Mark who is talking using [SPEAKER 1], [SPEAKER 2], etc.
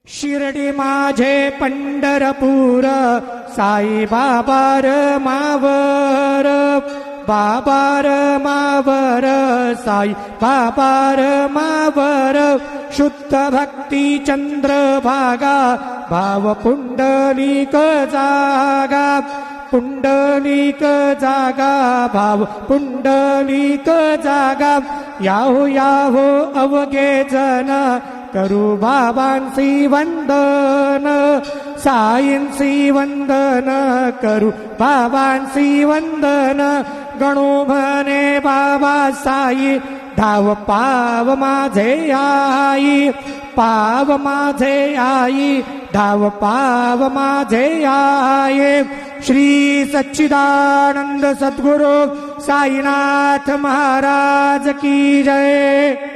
[SPEAKER 1] शिर्डी माझे पंढरपूर साई बाबार मावर बाबार मावर साई बाबार मावर शुद्ध भक्ती चंद्रभागा भाव पुंडलिक जागा पुंडलिक जागा भाव पुंडलिक जागा याहो याहो अवघे जन करू बाबांसी वंदन साईंसी वंदन करू बाबांसी वंदन गणू म्हणे बाबा साई धाव पाव माझे आई पाव माझे आई धाव पाव माझे आई श्री सच्चिदानंद सद्गुरु साईनाथ महाराज की जय।